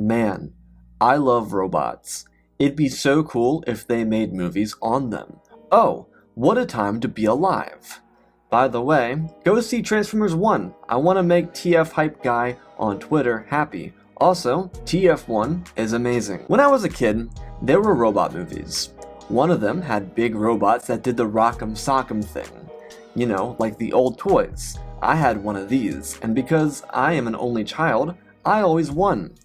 Man, I love robots. It'd be so cool if they made movies on them. Oh, what a time to be alive. By the way, go see Transformers 1. I want to make TF Hype Guy on Twitter happy. Also, TF1 is amazing. When I was a kid, there were robot movies. One of them had big robots that did the rock'em sock'em thing. You know, like the old toys. I had one of these, and because I am an only child, I always won.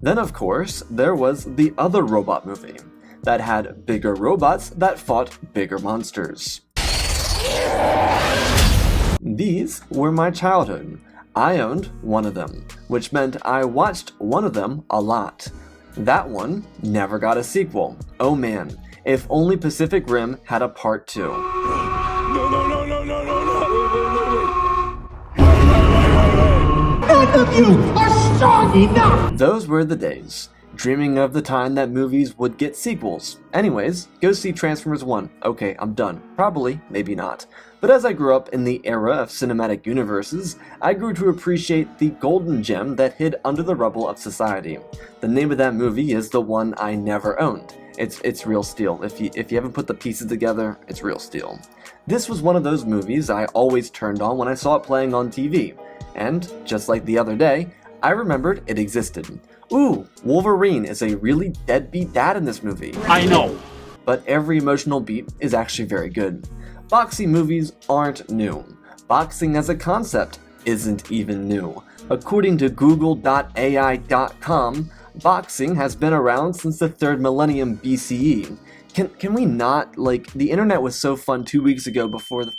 Then of course, there was the other robot movie that had bigger robots that fought bigger monsters. These were my childhood. I owned one of them, which meant I watched one of them a lot. That one never got a sequel. Oh man, if only Pacific Rim had a part 2. None of you are strong enough! Those were the days. Dreaming of the time that movies would get sequels. Anyways, go see Transformers 1. Okay, I'm done. Probably, maybe not. But as I grew up in the era of cinematic universes, I grew to appreciate the golden gem that hid under the rubble of society. The name of that movie is the one I never owned. It's Real Steel. If you haven't put the pieces together, it's Real Steel. This was one of those movies I always turned on when I saw it playing on TV. And, just like the other day, I remembered it existed. Ooh, Wolverine is a really deadbeat dad in this movie. I know. But every emotional beat is actually very good. Boxing movies aren't new. Boxing as a concept isn't even new. According to Google.ai.com, boxing has been around since the 3rd millennium BCE. Can we not? Like, the internet was so fun 2 weeks ago before the...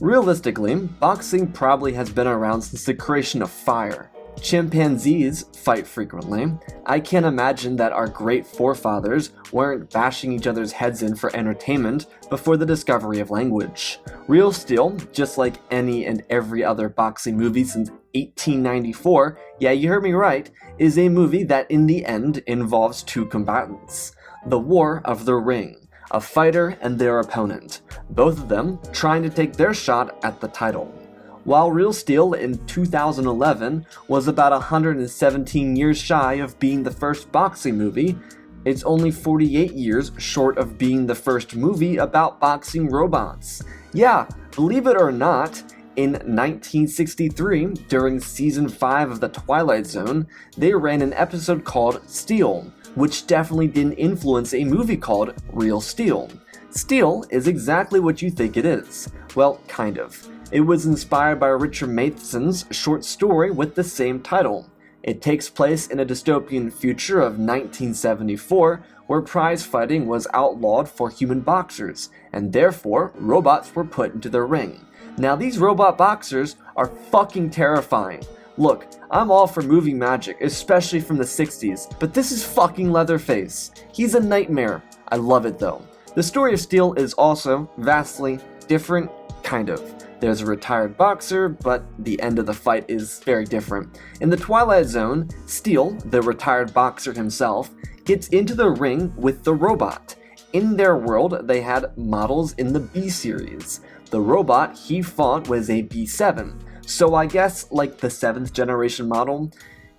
Realistically, boxing probably has been around since the creation of fire. Chimpanzees fight frequently. I can't imagine that our great forefathers weren't bashing each other's heads in for entertainment before the discovery of language. Real Steel, just like any and every other boxing movie since 1894, yeah, you heard me right, is a movie that in the end involves two combatants. The War of the Ring. A fighter and their opponent, both of them trying to take their shot at the title. While Real Steel in 2011 was about 117 years shy of being the first boxing movie, it's only 48 years short of being the first movie about boxing robots. Yeah, believe it or not, in 1963, during season 5 of the Twilight Zone, they ran an episode called Steel, which definitely didn't influence a movie called Real Steel. Steel is exactly what you think it is. Well, kind of. It was inspired by Richard Matheson's short story with the same title. It takes place in a dystopian future of 1974, where prize fighting was outlawed for human boxers, and therefore robots were put into the ring. Now these robot boxers are fucking terrifying. Look, I'm all for movie magic, especially from the 60s, but this is fucking Leatherface. He's a nightmare. I love it though. The story of Steel is also vastly different, kind of. There's a retired boxer, but the end of the fight is very different. In the Twilight Zone, Steel, the retired boxer himself, gets into the ring with the robot. In their world, they had models in the B series. The robot he fought was a B7. So I guess, like the 7th generation model.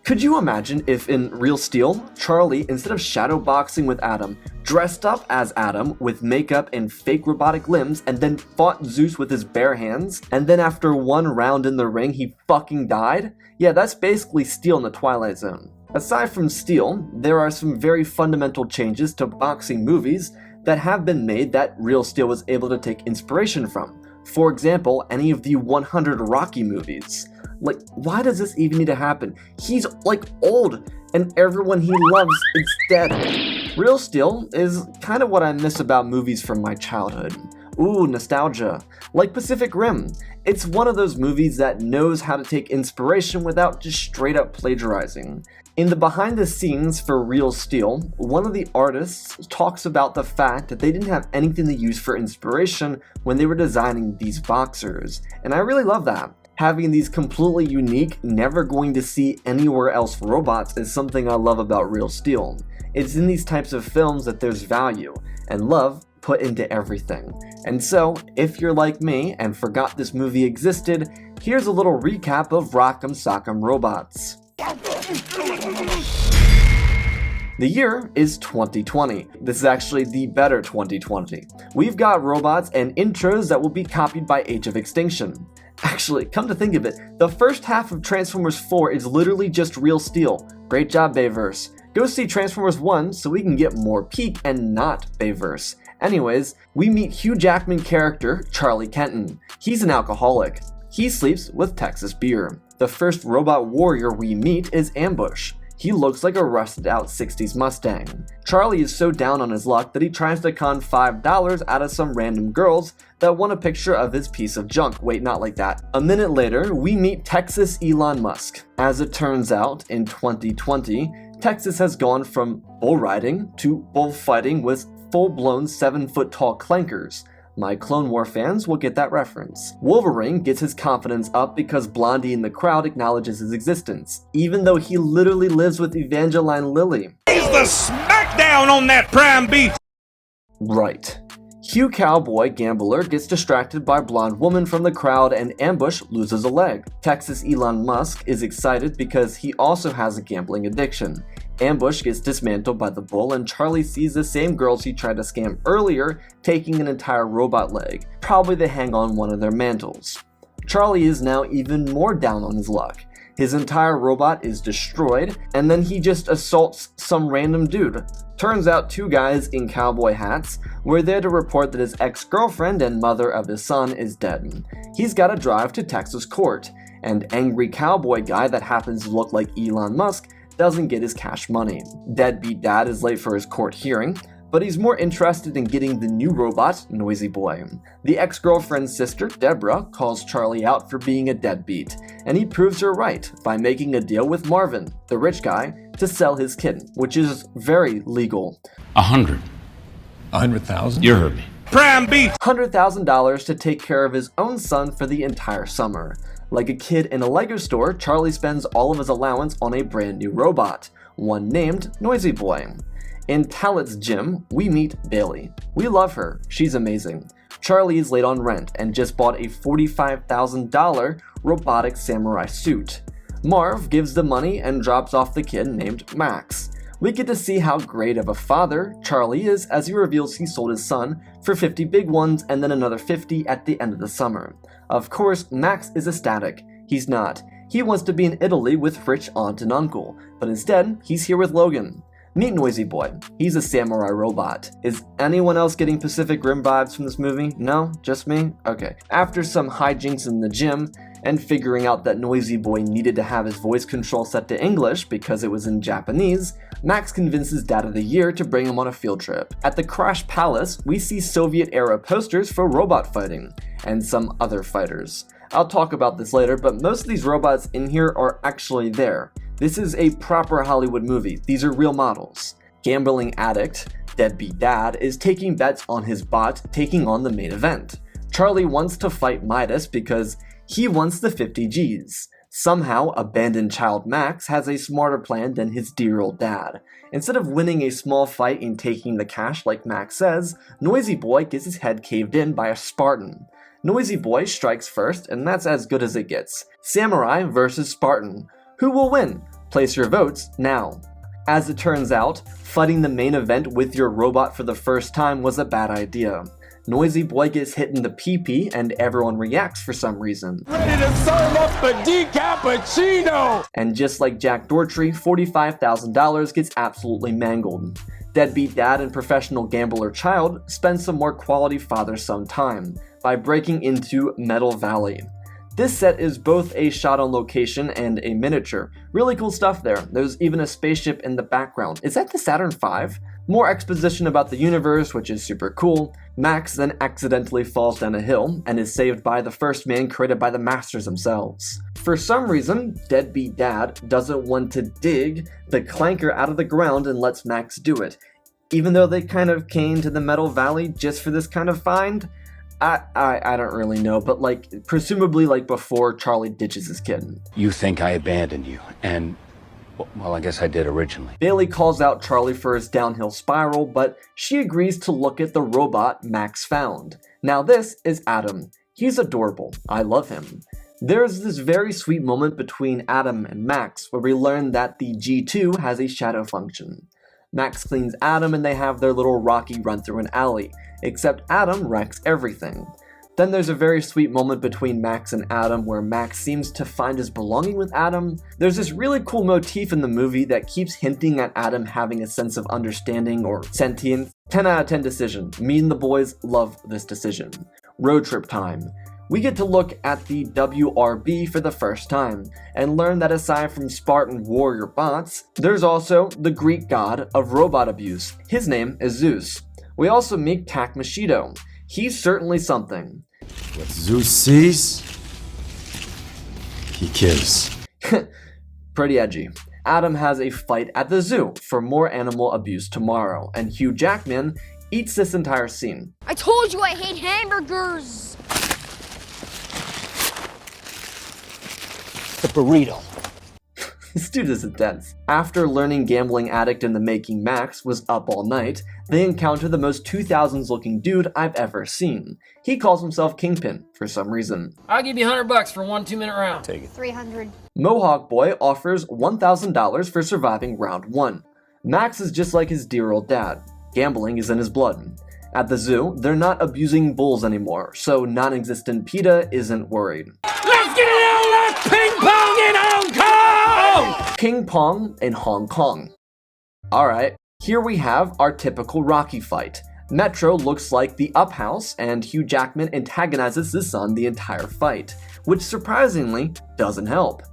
Could you imagine if in Real Steel, Charlie, instead of shadow boxing with Adam, dressed up as Adam with makeup and fake robotic limbs and then fought Zeus with his bare hands, and then after one round in the ring he fucking died? Yeah, that's basically Steel in the Twilight Zone. Aside from Steel, there are some very fundamental changes to boxing movies that have been made that Real Steel was able to take inspiration from. For example, any of the 100 Rocky movies. Like, why does this even need to happen? He's, like, old, and everyone he loves is dead. Real Steel is kind of what I miss about movies from my childhood. Ooh, nostalgia. Like Pacific Rim. It's one of those movies that knows how to take inspiration without just straight up plagiarizing. In the behind the scenes for Real Steel, one of the artists talks about the fact that they didn't have anything to use for inspiration when they were designing these boxers, and I really love that. Having these completely unique, never going to see anywhere else robots is something I love about Real Steel. It's in these types of films that there's value, and love put into everything. And so, if you're like me and forgot this movie existed, here's a little recap of Rock'em Sock'em Robots. The year is 2020. This is actually the better 2020. We've got robots and intros that will be copied by Age of Extinction. Actually, come to think of it, the first half of Transformers 4 is literally just real steel. Great job, Bayverse. Go see Transformers 1 so we can get more peak and not Bayverse. Anyways, we meet Hugh Jackman character Charlie Kenton. He's an alcoholic. He sleeps with Texas beer. The first robot warrior we meet is Ambush. He looks like a rusted out 60s Mustang. Charlie is so down on his luck that he tries to con $5 out of some random girls that want a picture of his piece of junk. Wait, not like that. A minute later, we meet Texas Elon Musk. As it turns out, in 2020, Texas has gone from bull riding to bullfighting with full-blown 7-foot-tall clankers. My Clone War fans will get that reference. Wolverine gets his confidence up because Blondie in the crowd acknowledges his existence, even though he literally lives with Evangeline Lilly. He's the smackdown on that prime beef! Right. Hugh Cowboy Gambler gets distracted by blonde woman from the crowd and Ambush loses a leg. Texas Elon Musk is excited because he also has a gambling addiction. Ambush gets dismantled by the bull and Charlie sees the same girls he tried to scam earlier taking an entire robot leg, probably to hang on one of their mantles. Charlie is now even more down on his luck. His entire robot is destroyed, and then he just assaults some random dude. Turns out two guys in cowboy hats were there to report that his ex-girlfriend and mother of his son is dead. He's got to drive to Texas court, and angry cowboy guy that happens to look like Elon Musk doesn't get his cash money. Deadbeat dad is late for his court hearing, but he's more interested in getting the new robot, Noisy Boy. The ex-girlfriend's sister, Deborah, calls Charlie out for being a deadbeat, and he proves her right by making a deal with Marvin, the rich guy, to sell his kitten, which is very legal. 100,000? You heard me. Prime beef! $100,000 to take care of his own son for the entire summer. Like a kid in a Lego store, Charlie spends all of his allowance on a brand new robot, one named Noisy Boy. In Talet's gym, we meet Bailey. We love her, she's amazing. Charlie is late on rent and just bought a $45,000 robotic samurai suit. Marv gives the money and drops off the kid named Max. We get to see how great of a father Charlie is as he reveals he sold his son for 50 big ones and then another 50 at the end of the summer. Of course, Max is ecstatic. He's not. He wants to be in Italy with rich aunt and uncle, but instead, he's here with Logan. Meet Noisy Boy. He's a samurai robot. Is anyone else getting Pacific Rim vibes from this movie? No? Just me? Okay. After some hijinks in the gym, and figuring out that Noisy Boy needed to have his voice control set to English because it was in Japanese, Max convinces Dad of the Year to bring him on a field trip. At the Crash Palace, we see Soviet-era posters for robot fighting, and some other fighters. I'll talk about this later, but most of these robots in here are actually there. This is a proper Hollywood movie. These are real models. Gambling addict, Deadbeat Dad, is taking bets on his bot taking on the main event. Charlie wants to fight Midas because he wants the 50 G's. Somehow, abandoned child Max has a smarter plan than his dear old dad. Instead of winning a small fight and taking the cash like Max says, Noisy Boy gets his head caved in by a Spartan. Noisy Boy strikes first, and that's as good as it gets. Samurai versus Spartan. Who will win? Place your votes now. As it turns out, fighting the main event with your robot for the first time was a bad idea. Noisy Boy gets hit in the pee-pee and everyone reacts for some reason. Ready to serve up a decappuccino! And just like Jack Dorsey, $45,000 gets absolutely mangled. Deadbeat Dad and professional gambler child spend some more quality father-son time by breaking into Metal Valley. This set is both a shot on location and a miniature. Really cool stuff there. There's even a spaceship in the background. Is that the Saturn V? More exposition about the universe, which is super cool. Max then accidentally falls down a hill and is saved by the first man created by the Masters themselves. For some reason, Deadbeat Dad doesn't want to dig the clanker out of the ground and lets Max do it. Even though they kind of came to the Metal Valley just for this kind of find, I don't really know, but presumably before Charlie ditches his kid. You think I abandoned you, and, well, I guess I did originally. Bailey calls out Charlie for his downhill spiral, but she agrees to look at the robot Max found. Now this is Adam. He's adorable. I love him. There's this very sweet moment between Adam and Max where we learn that the G2 has a shadow function. Max cleans Adam and they have their little rocky run through an alley, except Adam wrecks everything. Then there's a very sweet moment between Max and Adam where Max seems to find his belonging with Adam. There's this really cool motif in the movie that keeps hinting at Adam having a sense of understanding or sentience. 10 out of 10 decision. Me and the boys love this decision. Road trip time. We get to look at the WRB for the first time, and learn that aside from Spartan warrior bots, there's also the Greek god of robot abuse. His name is Zeus. We also meet Tak Mashido. He's certainly something. What Zeus sees, he kills. Pretty edgy. Adam has a fight at the zoo for more animal abuse tomorrow, and Hugh Jackman eats this entire scene. I told you I hate hamburgers! The burrito. This dude is intense. After learning gambling addict in the making Max was up all night, they encounter the most 2000s looking dude I've ever seen. He calls himself Kingpin for some reason. I'll give you $100 for one 2-minute round. Take it. 300. Mohawk Boy offers $1,000 for surviving round 1. Max is just like his dear old dad. Gambling is in his blood. At the zoo, they're not abusing bulls anymore, so non-existent PETA isn't worried. Let's get it on like ping pong in Hong Kong! Ping pong in Hong Kong. Alright, here we have our typical Rocky fight. Metro looks like the Up House, and Hugh Jackman antagonizes his son the entire fight, which surprisingly doesn't help.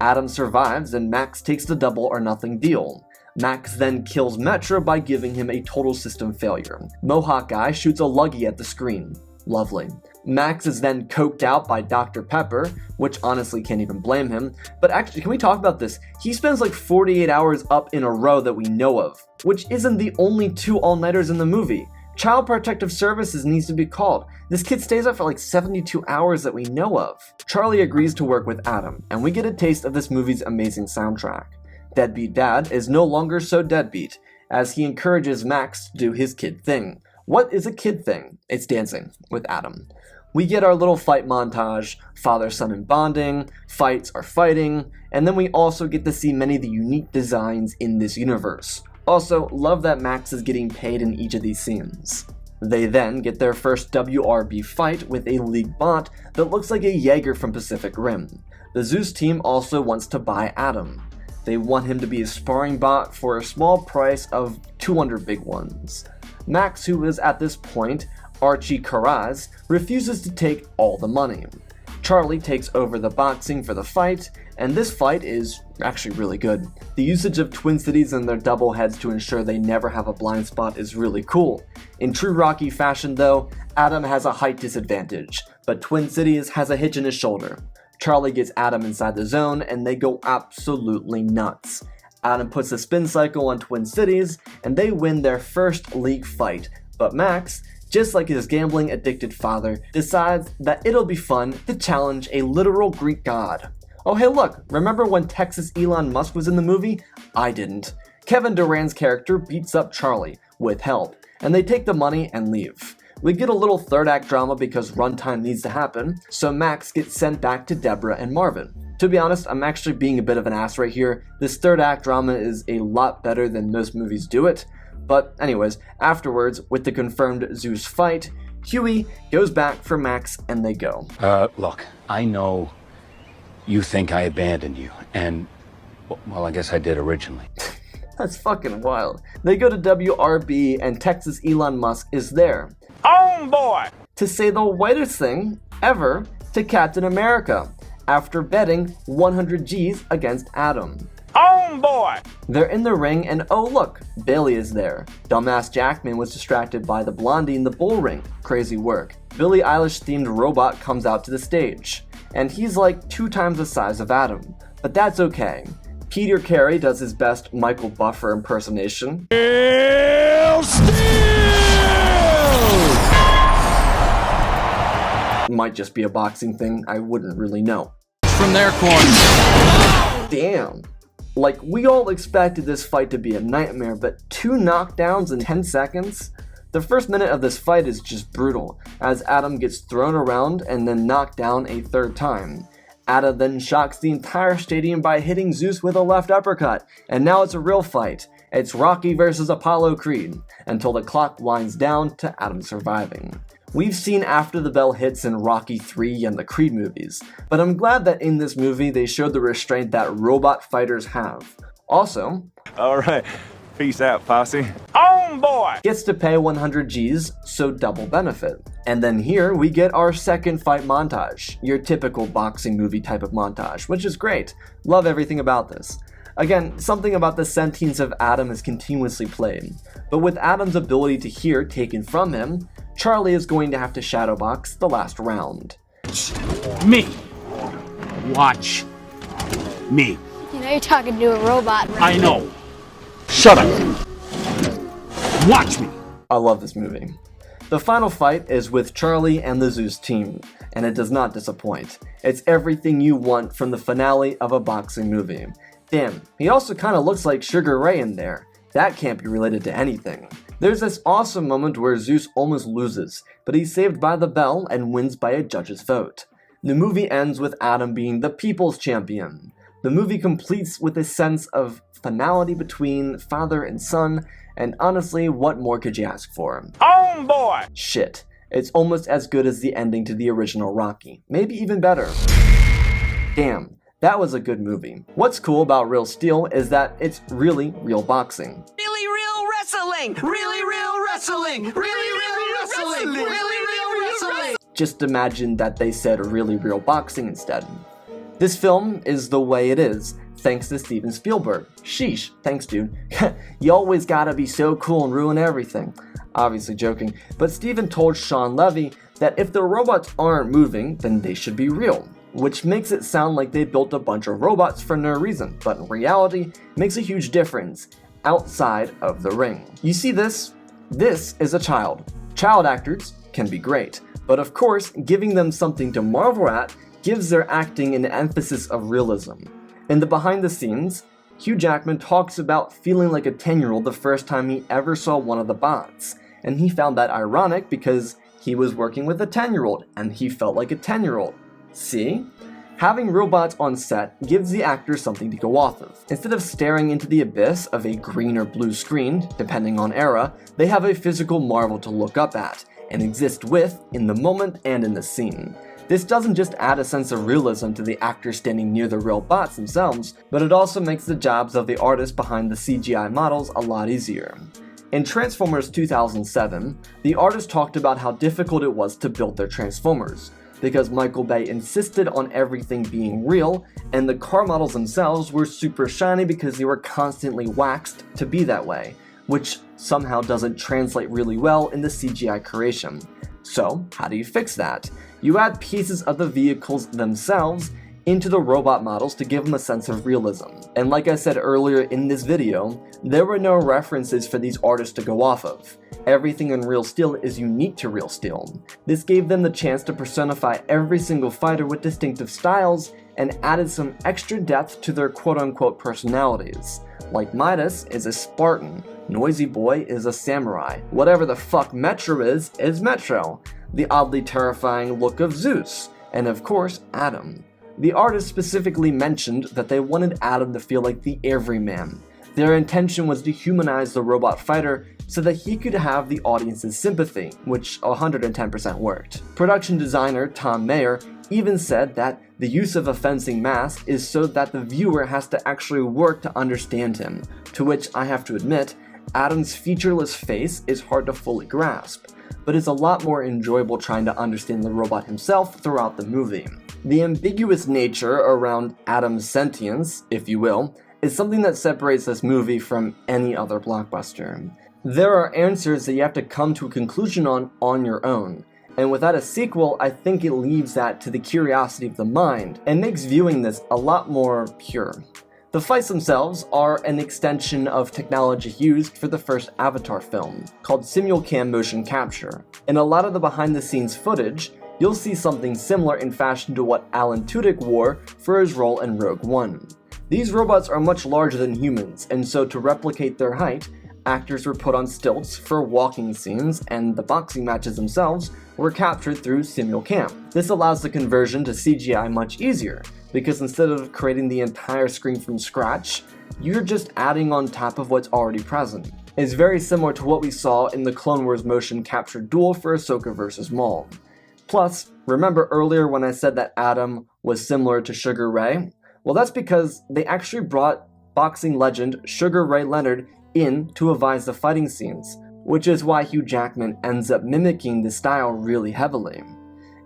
Adam survives and Max takes the double or nothing deal. Max then kills Metro by giving him a total system failure. Mohawk Guy shoots a luggy at the screen. Lovely. Max is then coked out by Dr. Pepper, which honestly can't even blame him. But actually, can we talk about this? He spends like 48 hours up in a row that we know of, which isn't the only 2 all-nighters in the movie. Child Protective Services needs to be called. This kid stays up for like 72 hours that we know of. Charlie agrees to work with Adam, and we get a taste of this movie's amazing soundtrack. Deadbeat Dad is no longer so deadbeat, as he encourages Max to do his kid thing. What is a kid thing? It's dancing with Adam. We get our little fight montage, father-son and bonding, fights are fighting, and then we also get to see many of the unique designs in this universe. Also, love that Max is getting paid in each of these scenes. They then get their first WRB fight with a League bot that looks like a Jaeger from Pacific Rim. The Zeus team also wants to buy Adam. They want him to be a sparring bot for a small price of 200 big ones. Max, who is at this point Archie Karaz, refuses to take all the money. Charlie takes over the boxing for the fight, and this fight is actually really good. The usage of Twin Cities and their double heads to ensure they never have a blind spot is really cool. In true Rocky fashion though, Adam has a height disadvantage, but Twin Cities has a hitch in his shoulder. Charlie gets Adam inside the zone and they go absolutely nuts. Adam puts a spin cycle on Twin Cities and they win their first league fight, but Max, just like his gambling addicted father, decides that it'll be fun to challenge a literal Greek god. Oh hey look, remember when Texas Elon Musk was in the movie? I didn't. Kevin Durant's character beats up Charlie, with help, and they take the money and leave. We get a little third act drama because runtime needs to happen, so Max gets sent back to Deborah and Marvin. To be honest, I'm actually being a bit of an ass right here. This third act drama is a lot better than most movies do it. But anyways, afterwards, with the confirmed Zeus fight, Huey goes back for Max and they go. Look, I know you think I abandoned you, and, well, I guess I did originally. That's fucking wild. They go to WRB and Texas Elon Musk is there. Homeboy! To say the whitest thing ever to Captain America, after betting 100 G's against Adam. Homeboy! They're in the ring and oh look, Bailey is there. Dumbass Jackman was distracted by the blondie in the bull ring. Crazy work. Billie Eilish themed robot comes out to the stage. And he's like 2 times the size of Adam. But that's okay. Peter Carey does his best Michael Buffer impersonation. Might just be a boxing thing, I wouldn't really know. From their corner. Damn. Like, we all expected this fight to be a nightmare, but 2 knockdowns in 10 seconds? The first minute of this fight is just brutal, as Adam gets thrown around and then knocked down a 3rd time. Adam then shocks the entire stadium by hitting Zeus with a left uppercut, and now it's a real fight. It's Rocky versus Apollo Creed, until the clock winds down to Adam surviving. We've seen After the Bell hits in Rocky 3 and the Creed movies, but I'm glad that in this movie they showed the restraint that robot fighters have. Also, alright, peace out, posse. On boy! Gets to pay 100 G's, so double benefit. And then here we get our second fight montage, your typical boxing movie type of montage, which is great. Love everything about this. Again, something about the sentience of Adam is continuously played, but with Adam's ability to hear taken from him, Charlie is going to have to shadowbox the last round. Me. Watch me. You know you're talking to a robot, right? I know. Shut up. Watch me. I love this movie. The final fight is with Charlie and the Zeus team, and it does not disappoint. It's everything you want from the finale of a boxing movie. Damn, he also kinda looks like Sugar Ray in there. That can't be related to anything. There's this awesome moment where Zeus almost loses, but he's saved by the bell and wins by a judge's vote. The movie ends with Adam being the people's champion. The movie completes with a sense of finality between father and son, and honestly, what more could you ask for? On boy! Shit, it's almost as good as the ending to the original Rocky, maybe even better. Damn. That was a good movie. What's cool about Real Steel is that it's really real boxing. Really real wrestling! Really real wrestling! Really real wrestling! Really real wrestling! Just imagine that they said really real boxing instead. This film is the way it is, thanks to Steven Spielberg. Sheesh, thanks dude. You always gotta be so cool and ruin everything. Obviously joking, but Steven told Sean Levy that if the robots aren't moving, then they should be real. Which makes it sound like they built a bunch of robots for no reason, but in reality, makes a huge difference outside of the ring. You see this? This is a child. Child actors can be great, but of course, giving them something to marvel at gives their acting an emphasis of realism. In the behind the scenes, Hugh Jackman talks about feeling like a 10-year-old the first time he ever saw one of the bots, and he found that ironic because he was working with a 10-year-old and he felt like a 10-year-old. See? Having robots on set gives the actors something to go off of. Instead of staring into the abyss of a green or blue screen, depending on era, they have a physical marvel to look up at, and exist with, in the moment and in the scene. This doesn't just add a sense of realism to the actors standing near the real bots themselves, but it also makes the jobs of the artists behind the CGI models a lot easier. In Transformers 2007, the artist talked about how difficult it was to build their Transformers, because Michael Bay insisted on everything being real, and the car models themselves were super shiny because they were constantly waxed to be that way, which somehow doesn't translate really well in the CGI creation. So, how do you fix that? You add pieces of the vehicles themselves into the robot models to give them a sense of realism. And like I said earlier in this video, there were no references for these artists to go off of. Everything in Real Steel is unique to Real Steel. This gave them the chance to personify every single fighter with distinctive styles and added some extra depth to their quote-unquote personalities. Like Midas is a Spartan, Noisy Boy is a samurai, whatever the fuck Metro is Metro, the oddly terrifying look of Zeus, and of course Adam. The artist specifically mentioned that they wanted Adam to feel like the everyman. Their intention was to humanize the robot fighter so that he could have the audience's sympathy, which 110% worked. Production designer Tom Mayer even said that the use of a fencing mask is so that the viewer has to actually work to understand him, to which I have to admit, Adam's featureless face is hard to fully grasp, but it's a lot more enjoyable trying to understand the robot himself throughout the movie. The ambiguous nature around Adam's sentience, if you will, is something that separates this movie from any other blockbuster. There are answers that you have to come to a conclusion on your own, and without a sequel, I think it leaves that to the curiosity of the mind, and makes viewing this a lot more pure. The fights themselves are an extension of technology used for the first Avatar film, called simulcam motion capture. In a lot of the behind-the-scenes footage, you'll see something similar in fashion to what Alan Tudyk wore for his role in Rogue One. These robots are much larger than humans, and so to replicate their height, actors were put on stilts for walking scenes, and the boxing matches themselves were captured through simulcam. This allows the conversion to CGI much easier, because instead of creating the entire screen from scratch, you're just adding on top of what's already present. It's very similar to what we saw in the Clone Wars motion capture duel for Ahsoka vs. Maul. Plus, remember earlier when I said that Adam was similar to Sugar Ray? Well, that's because they actually brought boxing legend Sugar Ray Leonard in to advise the fighting scenes, which is why Hugh Jackman ends up mimicking the style really heavily.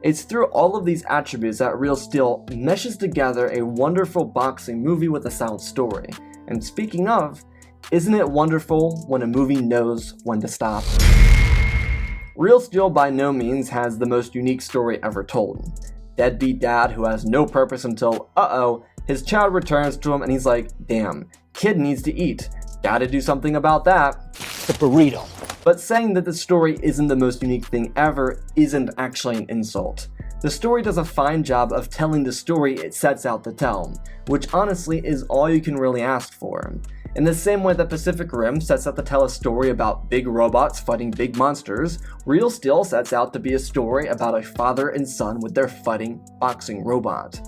It's through all of these attributes that Real Steel meshes together a wonderful boxing movie with a sound story. And speaking of, isn't it wonderful when a movie knows when to stop? Real Steel by no means has the most unique story ever told. Deadbeat dad who has no purpose until, his child returns to him and he's like, damn, kid needs to eat. Gotta do something about that. The burrito. But saying that the story isn't the most unique thing ever isn't actually an insult. The story does a fine job of telling the story it sets out to tell, which honestly is all you can really ask for. In the same way that Pacific Rim sets out to tell a story about big robots fighting big monsters, Real Steel sets out to be a story about a father and son with their fighting boxing robot.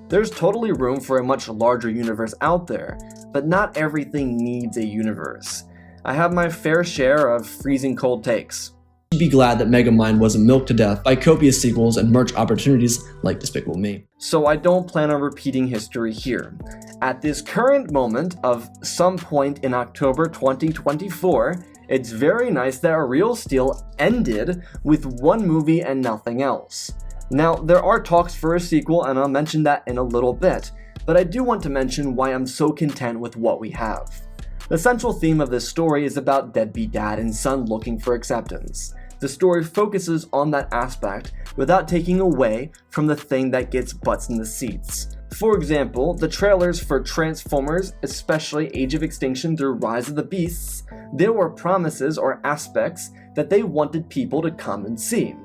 There's totally room for a much larger universe out there, but not everything needs a universe. I have my fair share of freezing cold takes. Be glad that Megamind wasn't milked to death by copious sequels and merch opportunities like Despicable Me. So I don't plan on repeating history here. At this current moment of some point in October 2024, it's very nice that Real Steel ended with one movie and nothing else. Now, there are talks for a sequel, and I'll mention that in a little bit, but I do want to mention why I'm so content with what we have. The central theme of this story is about deadbeat dad and son looking for acceptance. The story focuses on that aspect without taking away from the thing that gets butts in the seats. For example, the trailers for Transformers, especially Age of Extinction through Rise of the Beasts, there were promises or aspects that they wanted people to come and see.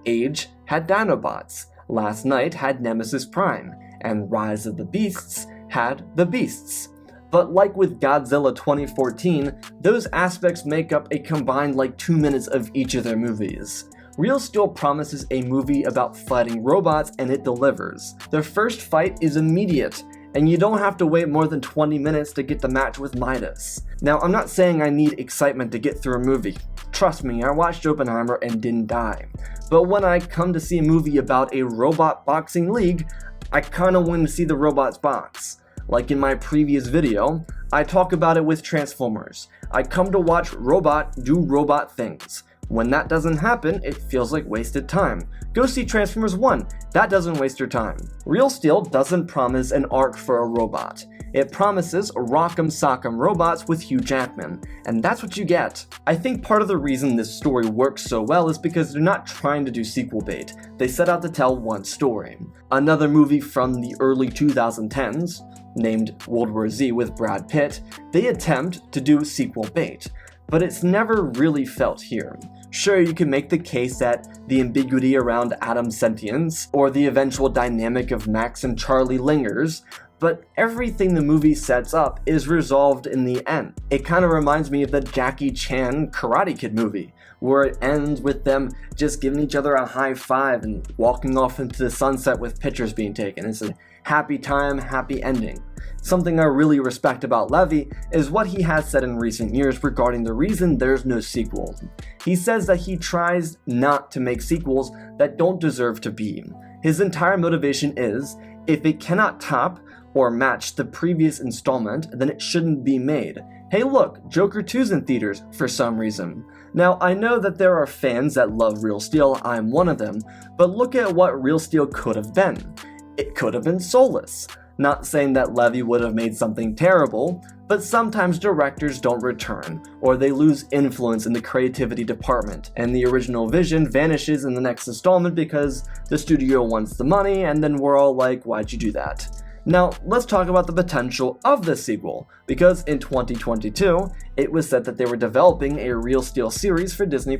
Age had Dinobots, Last Night had Nemesis Prime, and Rise of the Beasts had the Beasts. But like with Godzilla 2014, those aspects make up a combined like 2 minutes of each of their movies. Real Steel promises a movie about fighting robots and it delivers. Their first fight is immediate, and you don't have to wait more than 20 minutes to get the match with Midas. Now, I'm not saying I need excitement to get through a movie. Trust me, I watched Oppenheimer and didn't die. But when I come to see a movie about a robot boxing league, I kinda want to see the robots box. Like in my previous video, I talk about it with Transformers. I come to watch robot do robot things. When that doesn't happen, it feels like wasted time. Go see Transformers 1, that doesn't waste your time. Real Steel doesn't promise an arc for a robot. It promises rock'em sock'em robots with Hugh Jackman, and that's what you get. I think part of the reason this story works so well is because they're not trying to do sequel bait. They set out to tell one story. Another movie from the early 2010s, named World War Z with Brad Pitt, they attempt to do sequel bait, but it's never really felt here. Sure, you can make the case that the ambiguity around Adam's sentience, or the eventual dynamic of Max and Charlie lingers, but everything the movie sets up is resolved in the end. It kind of reminds me of the Jackie Chan Karate Kid movie, where it ends with them just giving each other a high five and walking off into the sunset with pictures being taken. It's a happy time, happy ending. Something I really respect about Levy is what he has said in recent years regarding the reason there's no sequel. He says that he tries not to make sequels that don't deserve to be. His entire motivation is, if it cannot top or match the previous installment, then it shouldn't be made. Hey look, Joker 2's in theaters for some reason. Now, I know that there are fans that love Real Steel, I'm one of them, but look at what Real Steel could have been. It could have been soulless. Not saying that Levy would have made something terrible, but sometimes directors don't return, or they lose influence in the creativity department, and the original vision vanishes in the next installment because the studio wants the money, and then we're all like, why'd you do that? Now, let's talk about the potential of this sequel, because in 2022, it was said that they were developing a Real Steel series for Disney+.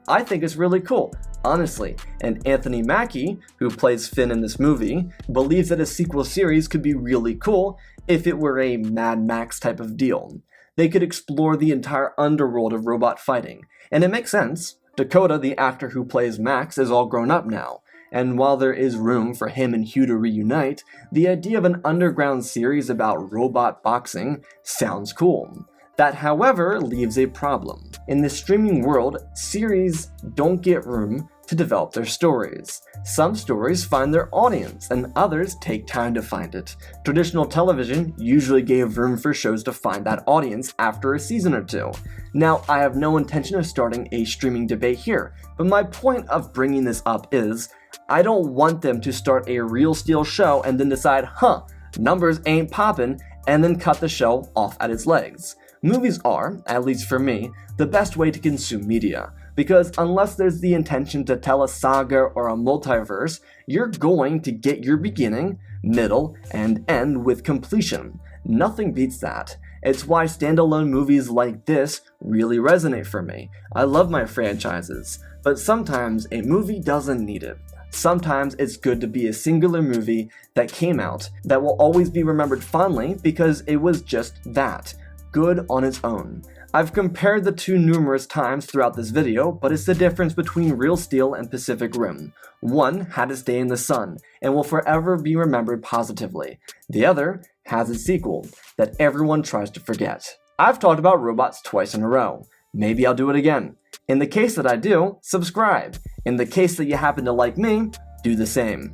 I think it's really cool, honestly, and Anthony Mackie, who plays Finn in this movie, believes that a sequel series could be really cool if it were a Mad Max type of deal. They could explore the entire underworld of robot fighting. And it makes sense. Dakota, the actor who plays Max, is all grown up now. And while there is room for him and Hugh to reunite, the idea of an underground series about robot boxing sounds cool. That, however, leaves a problem. In the streaming world, series don't get room to develop their stories. Some stories find their audience, and others take time to find it. Traditional television usually gave room for shows to find that audience after a season or two. Now, I have no intention of starting a streaming debate here, but my point of bringing this up is, I don't want them to start a realsteel show and then decide, numbers ain't poppin', and then cut the show off at its legs. Movies are, at least for me, the best way to consume media, because unless there's the intention to tell a saga or a multiverse, you're going to get your beginning, middle, and end with completion. Nothing beats that. It's why standalone movies like this really resonate for me. I love my franchises, but sometimes a movie doesn't need it. Sometimes it's good to be a singular movie that came out that will always be remembered fondly because it was just that, good on its own. I've compared the two numerous times throughout this video, but it's the difference between Real Steel and Pacific Rim. One had its day in the sun and will forever be remembered positively. The other has its sequel that everyone tries to forget. I've talked about robots twice in a row. Maybe I'll do it again. In the case that I do, subscribe. In the case that you happen to like me, do the same.